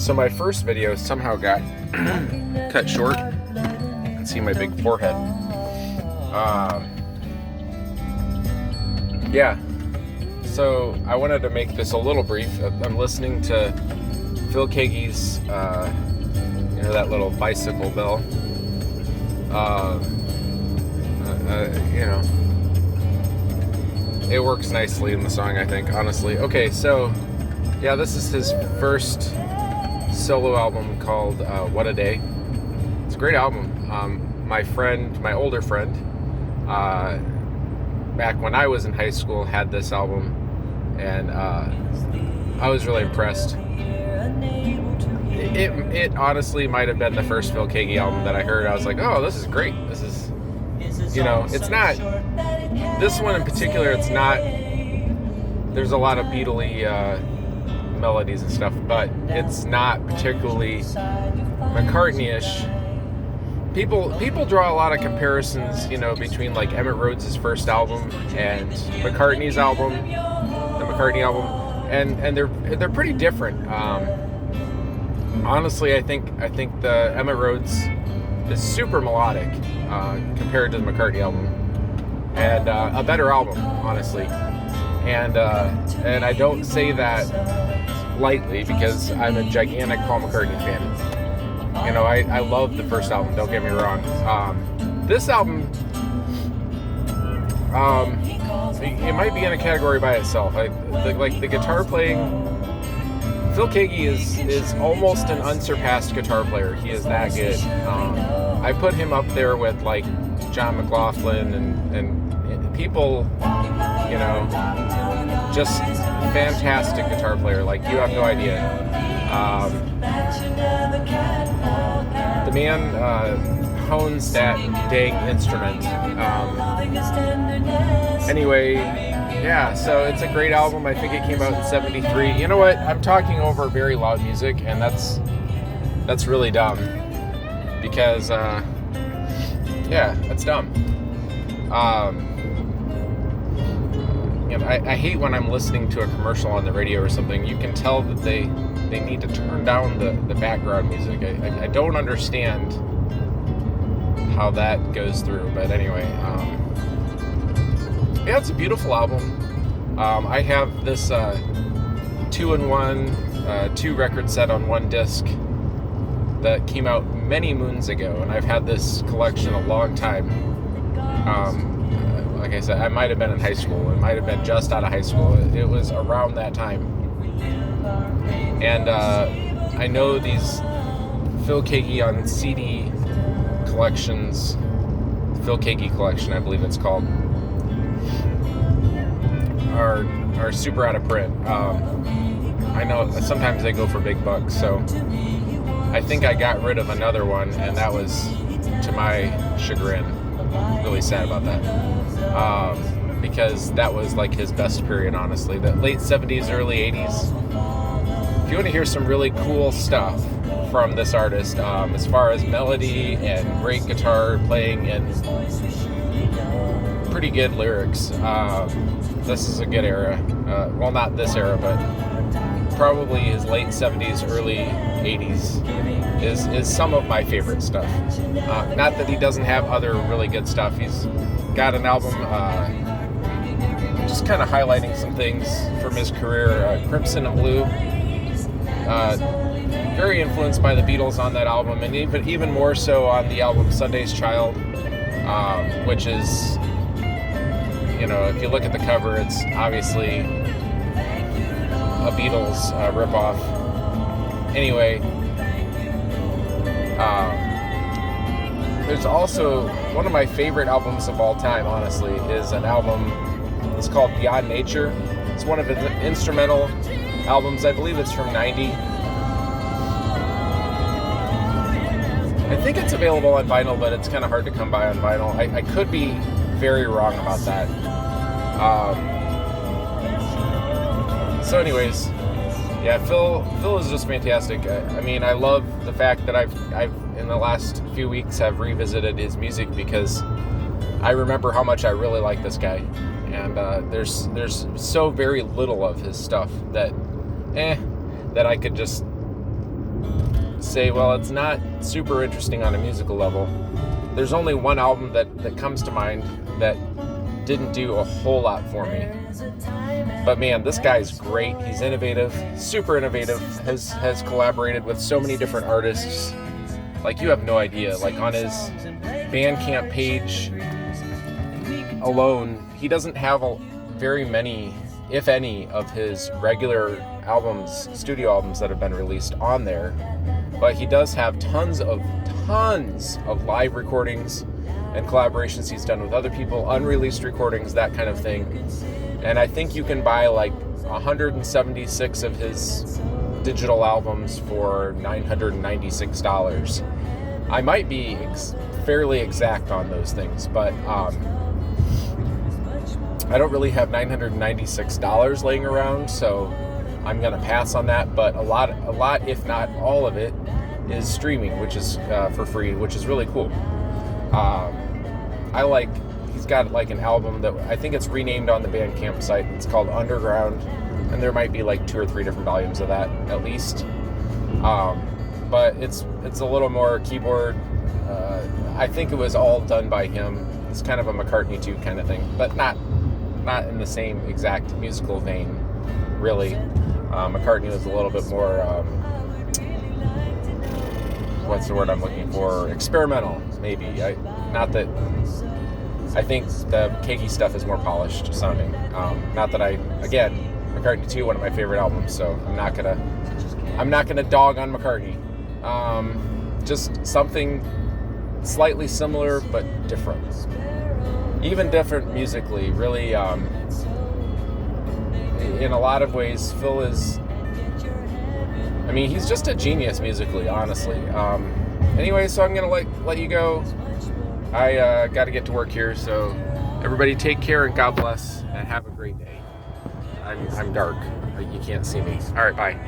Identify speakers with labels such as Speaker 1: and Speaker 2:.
Speaker 1: So my first video somehow got cut short. You can see my big forehead. Yeah. So I wanted to make this a little brief. I'm listening to Phil Keaggy's, that little bicycle bell. It works nicely in the song, I think, honestly. Okay, so, yeah, this is his first solo album called What a Day. It's a great album. My older friend, back when I was in high school, had this album, and I was really impressed. It honestly might have been the first Phil Keaggy album that I heard. I was like, oh, this is great. This is, it's not, this one in particular, it's not, there's a lot of Beatle-y melodies and stuff, but it's not particularly McCartney-ish. People draw a lot of comparisons, between like Emmett Rhodes' first album and McCartney's album, the McCartney album, and they're pretty different. Honestly, I think the Emmett Rhodes is super melodic compared to the McCartney album, and a better album, honestly. And I don't say that lightly because I'm a gigantic Paul McCartney fan. I love the first album, don't get me wrong. This album, it might be in a category by itself. The guitar playing, Phil Keaggy is almost an unsurpassed guitar player. He is that good. I put him up there with like John McLaughlin and people, just fantastic guitar player. Like, you have no idea. The man hones that dang instrument. Anyway, yeah, so it's a great album. I think it came out in 73. You know what? I'm talking over very loud music, and that's really dumb. Because, that's dumb. I hate when I'm listening to a commercial on the radio or something. You can tell that they need to turn down the background music. I don't understand how that goes through, but anyway, it's a beautiful album. I have this 2-in-1 two record set on one disc that came out many moons ago, and I've had this collection a long time. Like I said, I might have been in high school. It might have been just out of high school. It was around that time. And I know these Phil Keaggy on CD collections, Phil Keaggy collection, I believe it's called, are super out of print. I know sometimes they go for big bucks, so I think I got rid of another one, and that was to my chagrin. Really sad about that, because that was like his best period, honestly. The late 70s, early 80s. If you want to hear some really cool stuff from this artist, as far as melody and great guitar playing and pretty good lyrics, this is a good era. Well, not this era, but probably his late 70s, early 80s is some of my favorite stuff. Not that he doesn't have other really good stuff. He's got an album just kind of highlighting some things from his career, Crimson and Blue. Very influenced by the Beatles on that album, and even more so on the album Sunday's Child, which is, if you look at the cover, it's obviously a Beatles ripoff. Anyway, there's also one of my favorite albums of all time, honestly, is an album. It's called Beyond Nature. It's one of his instrumental albums. I believe it's from 90. I think it's available on vinyl, but it's kind of hard to come by on vinyl. I could be very wrong about that. So anyways, yeah, Phil is just fantastic. I love the fact that I've in the last few weeks have revisited his music, because I remember how much I really like this guy. And there's so very little of his stuff that I could just say, well, it's not super interesting on a musical level, there's only one album that comes to mind that didn't do a whole lot for me. But man, this guy's great. He's innovative, super innovative, has collaborated with so many different artists. Like, you have no idea. Like, on his Bandcamp page alone, he doesn't have very many, if any, of his regular albums, studio albums that have been released on there. But he does have tons of live recordings and collaborations he's done with other people, unreleased recordings, that kind of thing. And I think you can buy like 176 of his digital albums for $996. I might be fairly exact on those things, but I don't really have $996 laying around, so I'm gonna pass on that. But a lot, if not all of it, is streaming, which is for free, which is really cool. He's got like an album that I think it's renamed on the Bandcamp site. It's called Underground, and there might be like 2 or 3 different volumes of that at least. But it's a little more keyboard. I think it was all done by him. It's kind of a McCartney 2 kind of thing, but not in the same exact musical vein, really. McCartney was a little bit more, what's the word I'm looking for? Experimental, maybe. I think the Kagi stuff is more polished sounding. Not that again, McCartney 2, one of my favorite albums, so I'm not gonna dog on McCartney. Just something slightly similar but different. Even different musically, really. In a lot of ways, Phil is, he's just a genius musically, honestly. Anyway, so I'm gonna let you go. I got to get to work here, so everybody take care and God bless and have a great day. I'm dark, but you can't see me. All right, bye.